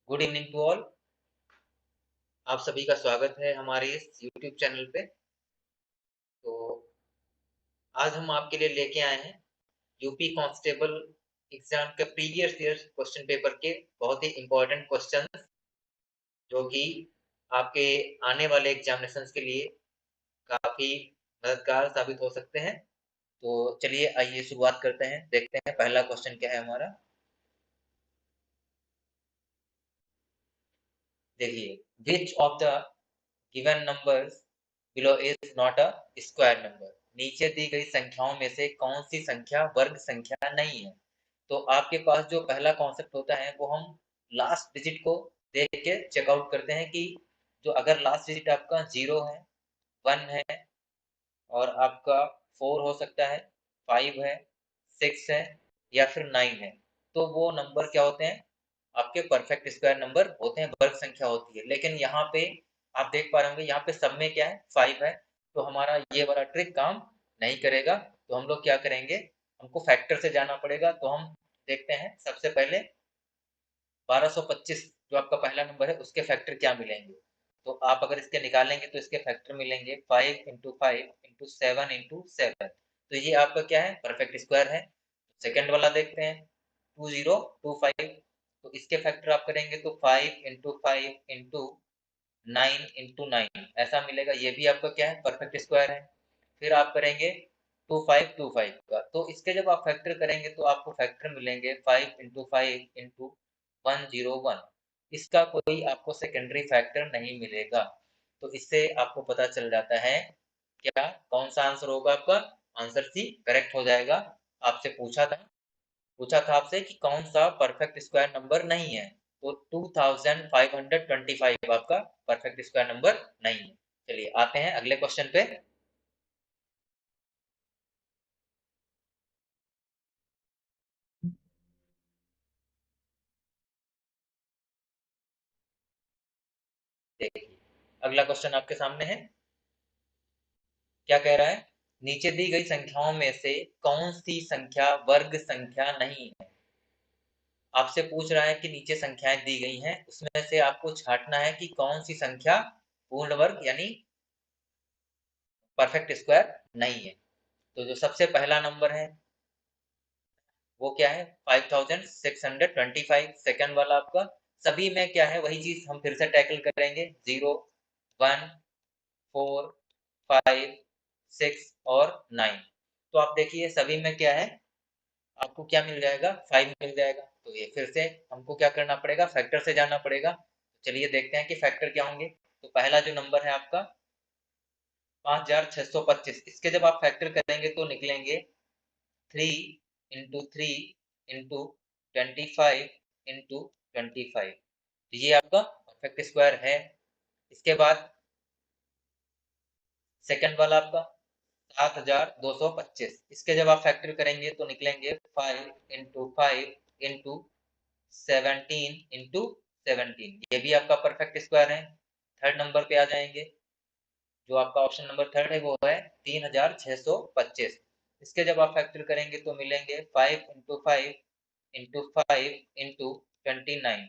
Good evening to all. आप सभी का स्वागत है हमारे इस यूट्यूब चैनल पे। तो आज हम आपके लिए लेके आए हैं यूपी कांस्टेबल एग्जाम के प्रीवियस ईयर क्वेश्चन पेपर के बहुत ही इंपॉर्टेंट क्वेश्चन जो कि आपके आने वाले एग्जामिनेशंस के लिए काफी मददगार साबित हो सकते हैं। तो चलिए आइए शुरुआत करते हैं, देखते हैं पहला क्वेश्चन क्या है हमारा। देखिए, which of the given numbers below is not a square number. नीचे दी गई संख्याओं में से कौन सी संख्या वर्ग संख्या नहीं है। तो आपके पास जो पहला कॉन्सेप्ट होता है वो हम लास्ट डिजिट को देख के चेकआउट करते हैं कि जो अगर लास्ट डिजिट आपका 0 है, 1 है और आपका 4 हो सकता है, 5 है, 6 है या फिर 9 है, तो वो नंबर क्या होते हैं, आपके परफेक्ट स्क्वायर नंबर होते हैं, वर्ग संख्या होती है। लेकिन यहाँ पे आप देख पा रहे होंगे, यहाँ पे सब में क्या है, 5 है, तो हमारा ये वाला ट्रिक काम नहीं करेगा। तो हम लोग क्या करेंगे, हमको फैक्टर से जाना पड़ेगा। तो हम देखते हैं सबसे पहले 1225 जो आपका पहला नंबर है उसके फैक्टर क्या मिलेंगे। तो आप अगर इसके निकालेंगे तो इसके फैक्टर मिलेंगे 5 इंटू 5 इंटू 7 इंटू 7। तो ये आपका क्या है, परफेक्ट स्क्वायर है। सेकेंड वाला देखते हैं 2025। तो इसके फैक्टर आप करेंगे तो 5 इंटू 5 इंटू 9 इंटू 9 ऐसा मिलेगा, ये भी आपका क्या है, परफेक्ट स्क्वायर है। फिर आप करेंगे 2525 का, तो इसके जब आप फैक्टर करेंगे तो आपको फैक्टर मिलेंगे 5 इंटू 5 इंटू 101। इसका कोई आपको सेकेंडरी फैक्टर नहीं मिलेगा। तो इससे आपको पता चल जाता है क्या कौन सा आंसर होगा आपका, आंसर सी करेक्ट हो जाएगा। आपसे पूछा था आपसे कि कौन सा परफेक्ट स्क्वायर नंबर नहीं है, तो 2525 आपका परफेक्ट स्क्वायर नंबर नहीं है। चलिए आते हैं अगले क्वेश्चन पे। देखिए, अगला क्वेश्चन आपके सामने है, क्या कह रहा है, नीचे दी गई संख्याओं में से कौन सी संख्या वर्ग संख्या नहीं है। आपसे पूछ रहा है कि नीचे संख्याएं दी गई हैं, उसमें से आपको छांटना है कि कौन सी संख्या पूर्ण वर्ग यानी परफेक्ट स्क्वायर नहीं है। तो जो सबसे पहला नंबर है वो क्या है, 5625। सेकंड वाला आपका, सभी में क्या है वही चीज हम फिर से टैकल करेंगे, 0, 1, 4, 5, 6 और 9। तो आप देखिए सभी में क्या है, आपको क्या मिल जाएगा, 5 मिल जाएगा। तो ये फिर से हमको क्या करना पड़ेगा, फैक्टर से जाना पड़ेगा। चलिए देखते हैं कि फैक्टर क्या होंगे। तो पहला जो नंबर है आपका 5625, इसके जब आप फैक्टर करेंगे तो निकलेंगे 3 इंटू 3 इंटू 25 इंटू 25। ये आपका परफेक्ट स्क्वायर है। इसके बाद सेकंड वाला आपका 7225, इसके जब आप फैक्टर करेंगे तो निकलेंगे 5 इंटू 5 इंटू 17 इंटू 17, ये भी आपका परफेक्ट स्क्वायर है। थर्ड नंबर पे आ जाएंगे, जो आपका ऑप्शन नंबर थर्ड है वो है 3625। इसके जब आप फैक्टर करेंगे तो मिलेंगे 5 इंटू 5 इंटू 5 इंटू 29।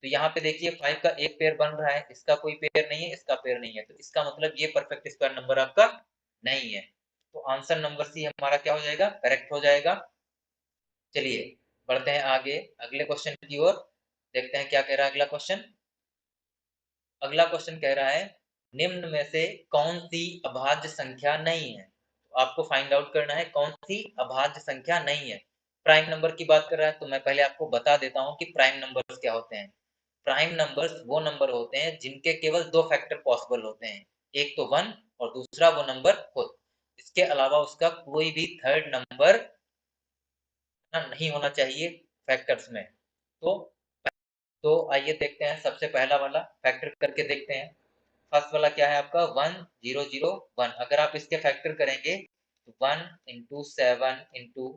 तो यहाँ पे देखिए 5 का एक पेयर बन रहा है, इसका कोई पेयर नहीं है, इसका पेयर नहीं है, तो इसका मतलब ये परफेक्ट स्क्वायर नंबर आपका नहीं है। तो आंसर नंबर सी हमारा क्या हो जाएगा, करेक्ट हो जाएगा। चलिए बढ़ते हैं आगे अगले क्वेश्चन की ओर, देखते हैं क्या कह रहा है अगला क्वेश्चन। अगला क्वेश्चन कह रहा है, निम्न में से कौन सी अभाज्य संख्या नहीं है। तो आपको फाइंड आउट करना है कौन सी अभाज्य संख्या नहीं है। प्राइम नंबर की बात कर रहा है, तो मैं पहले आपको बता देता हूं कि प्राइम नंबर्स क्या होते हैं। प्राइम नंबर्स वो नंबर होते हैं जिनके केवल दो फैक्टर पॉसिबल होते हैं, एक तो 1 और दूसरा वो नंबर खुद। इसके अलावा उसका कोई भी थर्ड नंबर नहीं होना चाहिए फैक्टर्स में। तो आइए देखते हैं सबसे पहला वाला फैक्टर करके देखते हैं। फर्स्ट वाला क्या है आपका 1001। अगर आप इसके फैक्टर करेंगे तो 1 इंटू 7 इंटू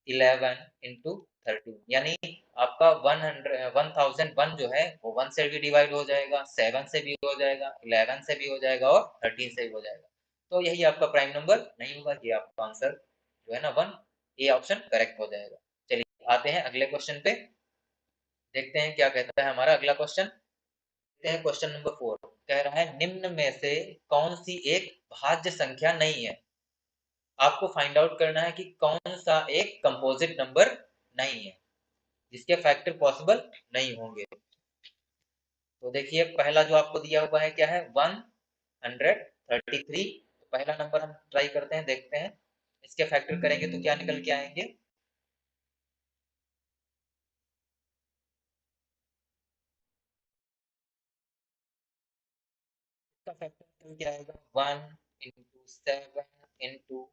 11 इंटू 13, यानी आपका 1001 जो है वो 1 से भी डिवाइड हो जाएगा, 7 से भी हो जाएगा, 11 से भी हो जाएगा और 13 से भी हो जाएगा। तो यही आपका प्राइम नंबर नहीं होगा, ये आपका आंसर जो है ना 1, ए ऑप्शन करेक्ट हो जाएगा। चलिए आते हैं अगले क्वेश्चन पे। देखते हैं क्या कहता है हमारा अगला क्वेश्चन। देखते हैं क्वेश्चन नंबर 4 कह रहा है निम्न में से कौन सी एक भाज्य संख्या नहीं है। आपको फाइंड आउट करना है कि कौन सा एक कंपोजिट नंबर नहीं है जिसके फैक्टर पॉसिबल नहीं होंगे। तो देखिए पहला जो आपको दिया हुआ है क्या है 133। तो पहला नंबर हम ट्राई करते हैं, देखते हैं इसके फैक्टर करेंगे तो क्या निकल के आएंगे। इसका फैक्टर निकल के आएगा 1 into 7 into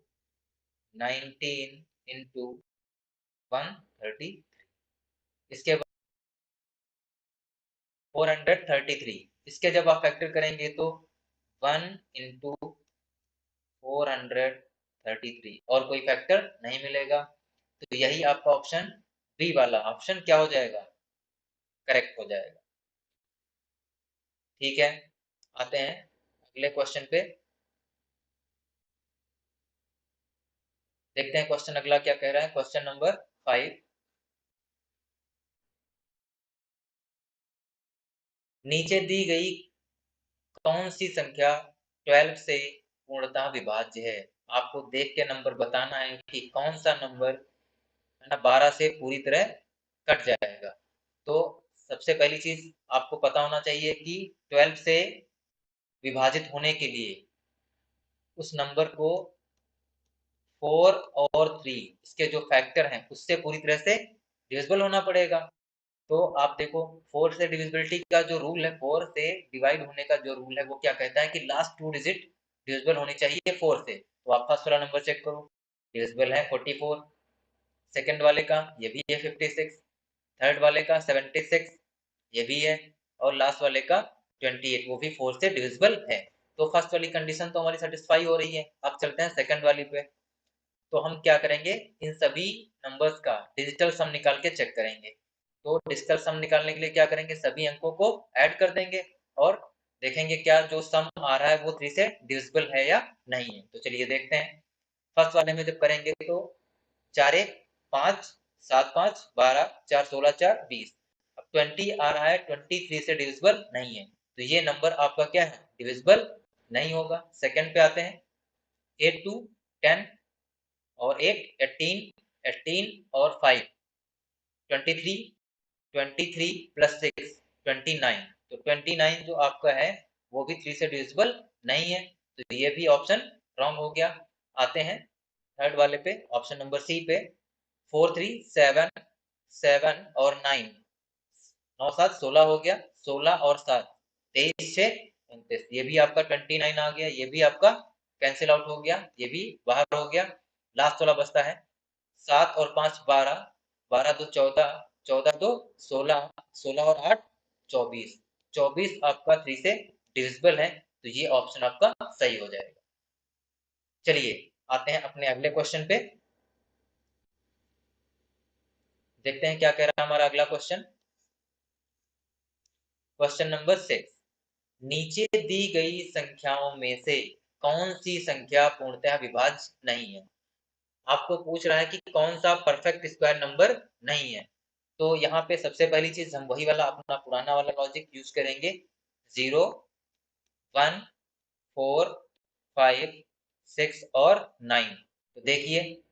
19 into 130। इसके बाद 433। इसके जब आप फैक्टर करेंगे तो 1 into 433 और कोई फैक्टर नहीं मिलेगा। तो यही आपका ऑप्शन बी वाला ऑप्शन क्या हो जाएगा, करेक्ट हो जाएगा। ठीक है, आते हैं अगले क्वेश्चन पे। देखते हैं क्वेश्चन अगला क्या कह रहा है। क्वेश्चन नंबर 5, नीचे दी गई कौन सी संख्या 12 से पूर्णतः विभाज्य है। आपको देख के नंबर बताना है कि कौन सा नंबर है ना 12 से पूरी तरह कट जाएगा। तो सबसे पहली चीज आपको पता होना चाहिए कि 12 से विभाजित होने के लिए उस नंबर को 4 और 3 इसके जो फैक्टर हैं उससे पूरी तरह से डिविजिबल होना पड़ेगा। तो आप देखो 4 से डिविजिबिलिटी का जो रूल है, 4 से डिवाइड होने का जो रूल है वो क्या कहता है कि लास्ट 2 डिजिट डिविजिबल होनी चाहिए 4 से। तो आप फर्स्ट वाला नंबर चेक करो, डिविजिबल है 44। सेकंड वाले का ये भी है 56। थर्ड वाले का 76 ये भी है। और लास्ट वाले का 28 वो भी 4 से डिविजिबल है। तो फर्स्ट वाली कंडीशन तो हमारी सेटिस्फाई हो रही है। अब चलते हैं सेकंड वाली पे। तो हम क्या करेंगे, इन सभी नंबर्स का डिजिटल सम निकाल के चेक करेंगे। तो डिजिटल सम निकालने के लिए क्या करेंगे, सभी अंकों को ऐड कर देंगे और देखेंगे क्या जो सम आ रहा है वो 3 से डिविजिबल है या नहीं है। तो चलिए देखते हैं। फर्स्ट वाले में जब करेंगे तो 4 1 5 7 5 12 4 16 4 20। अब 20 आ रहा है, 23 से डिविजिबल नहीं है। तो ये नंबर आपका क्या है, डिविजिबल नहीं होगा। सेकंड पे आते हैं 8 2 10 और 8 18 18 और 5 23 23 प्लस 6 29। तो 29 जो आपका है वो भी 3 से डिविजिबल नहीं है। तो ये भी ऑप्शन रॉन्ग हो गया। आते हैं थर्ड वाले पे, ऑप्शन नंबर सी पे। 4 3 7 7 और 9 9 7 16 हो गया। 16 और 7 23 6 29। ये भी आपका 29 आ गया। ये भी आपका कैंसिल आउट हो गया, ये भी बाहर हो गया। लास्ट वाला बचता है 7 और 5 12 12 2 14 14 2 16 16 और 8 24 24 आपका 3 से डिविजिबल है। तो ये ऑप्शन आपका सही हो जाएगा। चलिए आते हैं अपने अगले क्वेश्चन पे। देखते हैं क्या कह रहा है हमारा अगला क्वेश्चन। क्वेश्चन नंबर 6, नीचे दी गई संख्याओं में से कौन सी संख्या पूर्णतः विभाज्य नहीं है। आपको पूछ रहा है कि कौन सा परफेक्ट स्क्वायर नंबर नहीं है। तो यहाँ पे सबसे पहली चीज हम वही वाला अपना पुराना वाला लॉजिक यूज करेंगे। 0 1 4 5 6 और 9। तो देखिए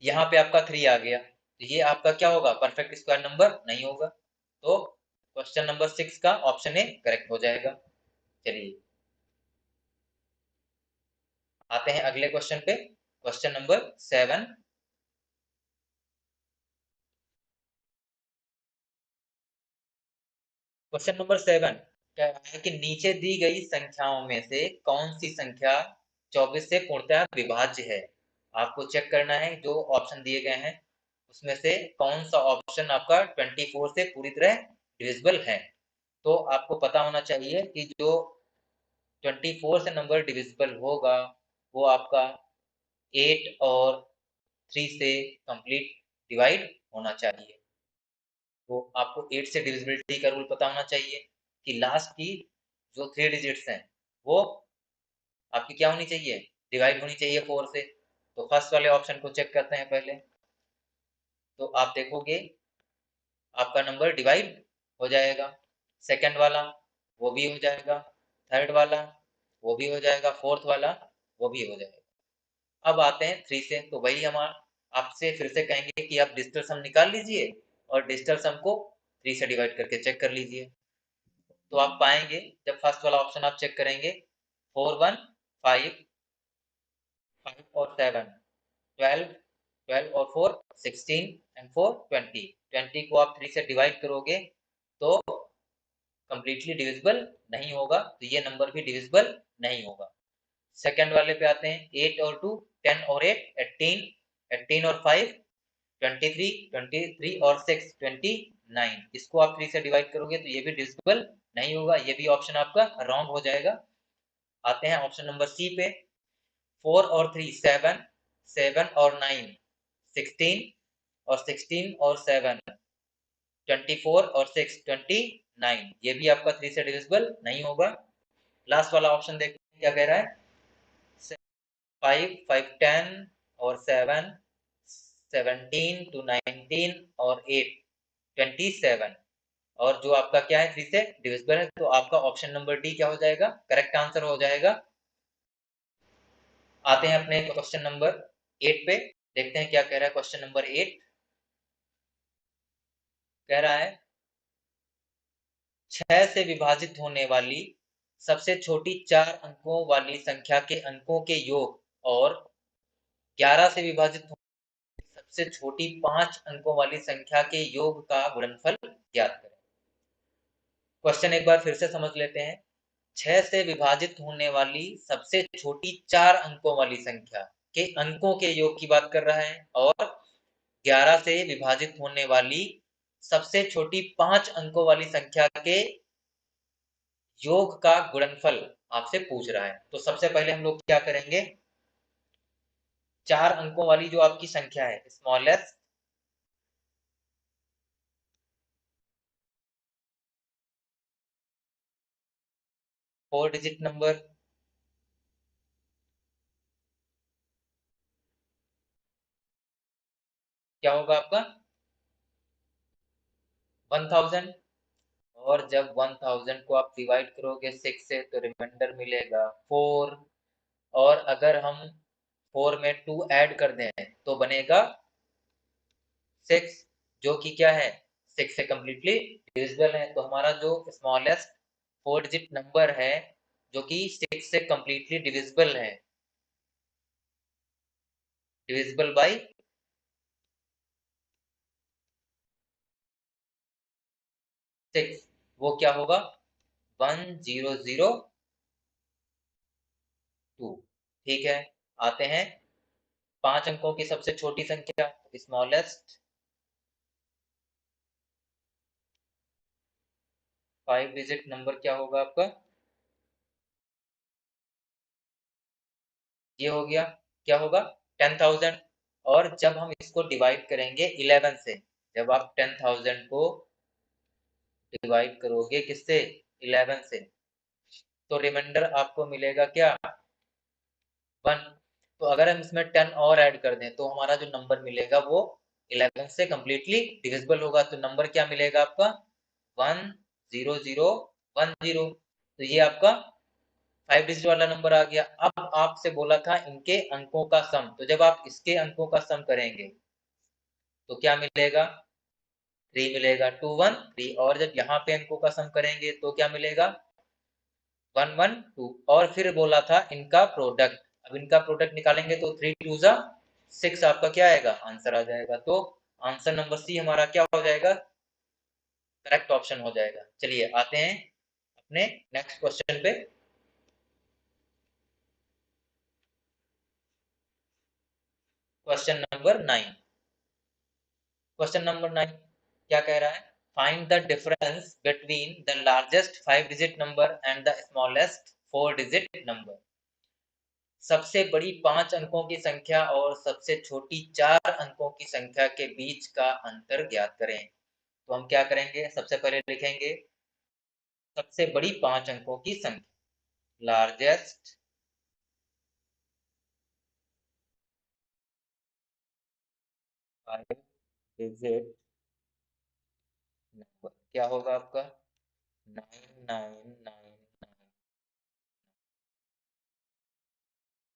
यहाँ पे आपका 3 आ गया, तो ये आपका क्या होगा, परफेक्ट स्क्वायर नंबर नहीं होगा। तो क्वेश्चन नंबर 6 का ऑप्शन ए करेक्ट हो जाएगा। चलिए आते हैं अगले क्वेश्चन पे। Question number 7। क्वेश्चन नंबर 7 क्या है कि नीचे दी गई संख्याओं में से कौन सी संख्या 24 से पूर्णतः विभाज्य है। आपको चेक करना है जो ऑप्शन दिए गए हैं उसमें से कौन सा ऑप्शन आपका 24 से पूरी तरह डिविजिबल है। तो आपको पता होना चाहिए कि जो 24 से नंबर डिविजिबल होगा वो आपका 8 और 3 से कंप्लीट डिवाइड होना चाहिए। तो आपको 8 से डिविजिबिलिटी का रूल पता होना चाहिए कि लास्ट की जो 3 डिजिट्स हैं वो आपकी क्या होनी चाहिए, डिवाइड होनी चाहिए 4 से। तो फर्स्ट वाले ऑप्शन को चेक करते हैं पहले। तो आप देखोगे आपका नंबर डिवाइड हो जाएगा। सेकंड वाला वो भी हो जाएगा, थर्ड वाला वो भी हो जाएगा, फोर्थ वाला वो भी हो जाएगा। अब आते हैं 3 से, तो वही हम आपसे फिर से कहेंगे कि आप डिजिटल सम निकाल लीजिए और डिजिटल सम को 3 से डिवाइड करके चेक कर लीजिए। तो आप पाएंगे जब फर्स्ट वाला ऑप्शन आप चेक करेंगे 4 1 5 5 और 7 12 12 और 4 16 एंड 4 20 20 को आप 3 से डिवाइड करोगे तो कंप्लीटली डिविजिबल नहीं होगा, तो ये नंबर भी डिविजिबल नहीं होगा। सेकंड वाले पे आते हैं 8 और 2 10 और 8 18 18 और 5 23 23 और 6 29। इसको आप 3 से डिवाइड करोगे तो ये भी डिविजिबल नहीं होगा, ये भी ऑप्शन आपका रॉन्ग हो जाएगा। आते हैं ऑप्शन नंबर सी पे 4 और 3 7 7 और 9 16 और 16 और 7 24 और 6 29। ये भी आपका 3 से डिविजिबल नहीं होगा। लास्ट वाला ऑप्शन देखते हैं क्या कह रहा है 5 5 10 और 7 17 to 19 और 8 27। और जो आपका क्या है 3 से डिविजिबल है, तो आपका ऑप्शन नंबर डी क्या हो जाएगा, करेक्ट आंसर हो जाएगा। आते हैं अपने क्वेश्चन नंबर 8 पे, देखते हैं क्या कह रहा है क्वेश्चन नंबर 8। कह रहा है 6 से विभाजित होने वाली सबसे छोटी 4 अंकों वाली संख्या के अंकों के योग और 11 से विभाजित सबसे छोटी 5 अंकों वाली संख्या के योग का गुणनफल ज्ञात करें। क्वेश्चन एक बार फिर से समझ लेते हैं। 6 से विभाजित होने वाली सबसे छोटी 4 अंकों वाली संख्या के अंकों के योग की बात कर रहा है और 11 से विभाजित होने वाली सबसे छोटी 5 अंकों वाली संख्या के योग का गुणनफल आपसे पूछ रहा है। तो सबसे पहले हम लोग क्या करेंगे, 4 अंकों वाली जो आपकी संख्या है स्मॉलेस्ट 4 डिजिट नंबर क्या होगा आपका 1000। और जब 1000 को आप डिवाइड करोगे 6 से तो रिमाइंडर मिलेगा 4। और अगर हम 4 में 2 ऐड कर दें तो बनेगा 6, जो कि क्या है 6 से कंप्लीटली डिविजिबल है। तो हमारा जो स्मॉलेस्ट 4 डिजिट नंबर है जो कि 6 से कंप्लीटली डिविजिबल है, डिविजिबल बाय 6, वो क्या होगा 1002। ठीक है, आते हैं 5 अंकों की सबसे छोटी संख्या स्मॉलेस्ट 5 डिजिट नंबर क्या होगा आपका, ये हो गया क्या होगा 10,000। और जब हम इसको डिवाइड करेंगे 11 से, जब आप 10,000 को डिवाइड करोगे किससे 11 से, तो रिमाइंडर आपको मिलेगा क्या 1। तो अगर हम इसमें 10 और ऐड कर दें तो हमारा जो नंबर मिलेगा वो 11 से कंप्लीटली डिविजिबल होगा। तो नंबर क्या मिलेगा आपका 10010। तो ये आपका 5 डिजिट वाला नंबर आ गया। अब आपसे बोला था इनके अंकों का सम, तो जब आप इसके अंकों का सम करेंगे तो क्या मिलेगा 3 मिलेगा 213। और जब यहाँ पे अंकों का सम करेंगे तो क्या मिलेगा 112। और फिर बोला था इनका प्रोडक्ट, अब इनका प्रोडक्ट निकालेंगे तो 3 2 जा 6 आपका क्या आएगा आंसर आ जाएगा। तो आंसर नंबर सी हमारा क्या हो जाएगा, करेक्ट ऑप्शन हो जाएगा। चलिए आते हैं अपने नेक्स्ट क्वेश्चन पे। Question number 9। क्वेश्चन नंबर 9 क्या कह रहा है, find the difference between the largest 5 digit number and the smallest 4 digit number. सबसे बड़ी 5 अंकों की संख्या और सबसे छोटी 4 अंकों की संख्या के बीच का अंतर ज्ञात करें। तो हम क्या करेंगे, सबसे पहले लिखेंगे सबसे बड़ी 5 अंकों की संख्या, लार्जेस्ट 5 डिजिट नंबर क्या होगा आपका 9999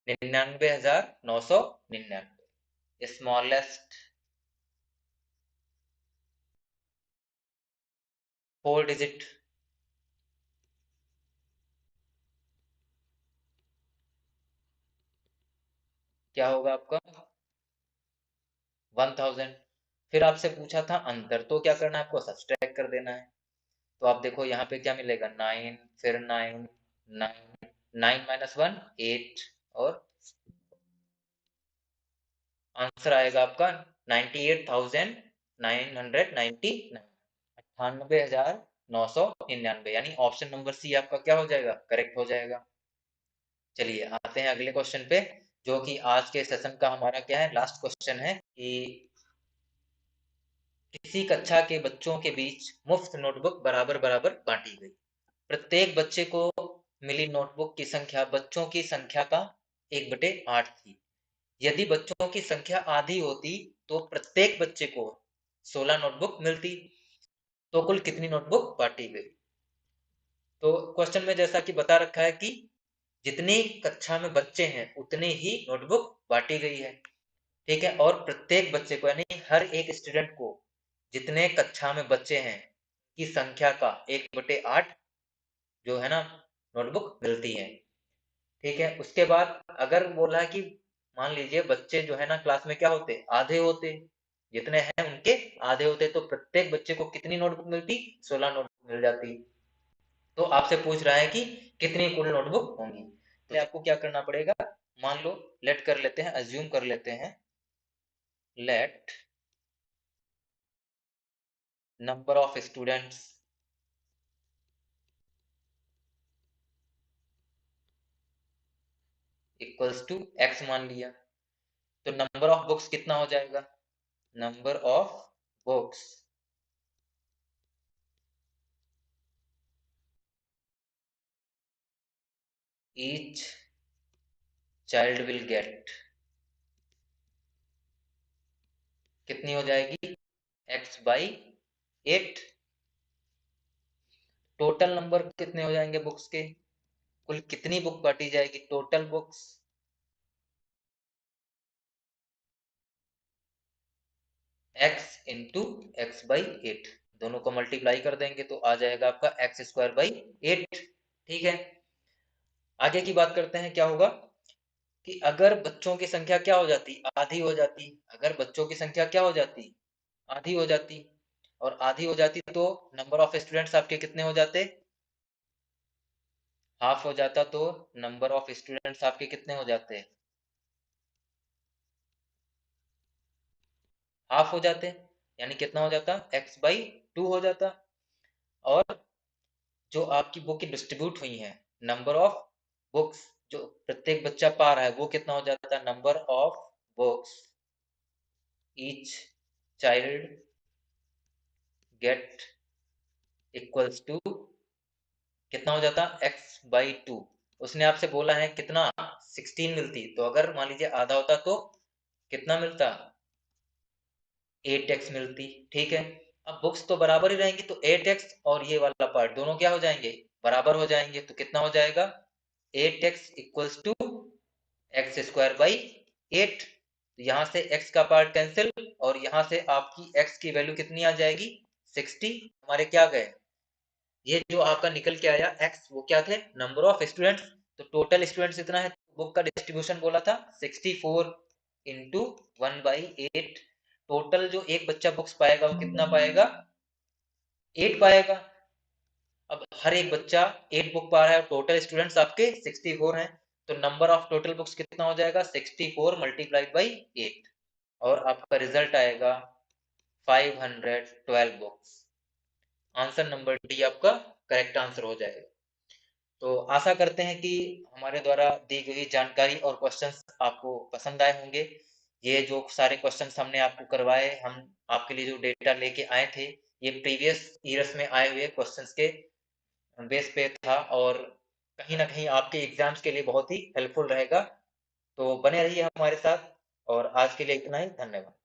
99,999 स्मॉलेस्ट 4 डिजिट क्या होगा आपका 1000। फिर आपसे पूछा था अंतर, तो क्या करना है आपको सब्सट्रैक्ट कर देना है। तो आप देखो यहाँ पे क्या मिलेगा 9, फिर 9, 9, 9 माइनस 1 8 और आंसर आएगा आपका 98,999 98,999 यानी ऑप्शन नंबर सी आपका क्या हो जाएगा करेक्ट हो जाएगा। चलिए आते हैं अगले क्वेश्चन पे, जो कि आज के सेशन का हमारा क्या है लास्ट क्वेश्चन है कि किसी कक्षा के बच्चों के बीच मुफ्त नोटबुक बराबर बराबर बांटी गई। प्रत्येक बच्चे को मिली नोटबुक की संख्या बच्चों की संख्या का 1/8 थी। यदि बच्चों की संख्या आधी होती तो प्रत्येक बच्चे को 16 नोटबुक मिलती, तो कुल कितनी नोटबुक बांटी गई। तो क्वेश्चन में जैसा कि बता रखा है कि जितनी कक्षा में बच्चे हैं उतनी ही नोटबुक बांटी गई है, ठीक है। और प्रत्येक बच्चे को यानी हर एक स्टूडेंट को जितने कक्षा में बच्चे हैं की संख्या का 1/8 जो है ना नोटबुक मिलती है, ठीक है। उसके बाद अगर बोला है कि मान लीजिए बच्चे जो है ना क्लास में क्या होते आधे होते, जितने हैं उनके आधे होते, तो प्रत्येक बच्चे को कितनी नोटबुक मिलती 16 नोटबुक मिल जाती। तो आपसे पूछ रहा है कि कितनी कुल नोटबुक होंगी, तो आपको क्या करना पड़ेगा, मान लो लेट कर लेते हैं, अज्यूम कर लेते हैं, let number of students equals to X मान लिया, तो नंबर ऑफ बुक्स कितना हो जाएगा, number of books each child will get कितनी हो जाएगी x बाई 8। टोटल नंबर कितने हो जाएंगे बुक्स के, कुल कितनी बुक बांटी जाएगी total books, x into x by 8, दोनों को मल्टीप्लाई कर देंगे तो आ जाएगा आपका x² बाई 8, ठीक है। आगे की बात करते हैं, क्या होगा कि अगर बच्चों की संख्या क्या हो जाती आधी हो जाती, अगर बच्चों की संख्या क्या हो जाती आधी हो जाती, और आधी हो जाती तो नंबर ऑफ स्टूडेंट्स आपके कितने हो जाते हाफ हो जाता, तो नंबर ऑफ स्टूडेंट्स आपके कितने हो जाते हाफ हो जाते, यानी कितना हो जाता x/2 हो जाता। और जो आपकी बुक डिस्ट्रीब्यूट हुई है नंबर ऑफ बुक्स जो प्रत्येक बच्चा पा रहा है वो कितना हो जाता number of books each child get equals to कितना हो जाता x/2। उसने आपसे बोला है कितना 16 मिलती, तो अगर मान लीजिए आधा होता तो कितना मिलता 8x मिलती, ठीक है। अब बुक्स तो बराबर ही रहेंगी तो 8x और ये वाला पार्ट दोनों क्या हो जाएंगे बराबर हो जाएंगे, तो कितना हो जाएगा 8x equals to x² by 8। यहां से x का पार्ट कैंसिल और यहां से आपकी x की वैल्यू कितनी आ जाएगी 60, हमारे क्या गए ये जो आपका निकल के आया x वो क्या थे नंबर ऑफ स्टूडेंट्स, तो टोटल स्टूडेंट्स इतना है, बुक का डिस्ट्रीब्यूशन बोला था 64 इंटू 1/8। टोटल जो एक बच्चा बुक्स पाएगा वो कितना पाएगा 8 पाएगा। अब हर एक बच्चा 8 बुक पा रहा है, टोटल स्टूडेंट्स आपके 64 हैं, तो नंबर ऑफ टोटल बुक्स कितना हो जाएगा 64 मल्टीप्लाइड बाई 8, और आपका रिजल्ट आएगा 512 बुक्स। आंसर नंबर डी आपका करेक्ट आंसर हो जाएगा। तो आशा करते हैं कि हमारे द्वारा दी गई जानकारी और क्वेश्चंस आपको पसंद आए होंगे। ये जो सारे क्वेश्चंस हमने आपको करवाए, हम आपके लिए जो डेटा लेके आए थे ये प्रीवियस ईयर्स में आए हुए क्वेश्चंस के बेस पे था, और कहीं ना कहीं आपके एग्जाम्स के लिए बहुत ही हेल्पफुल रहेगा। तो बने रहिए हमारे साथ, और आज के लिए इतना ही, धन्यवाद।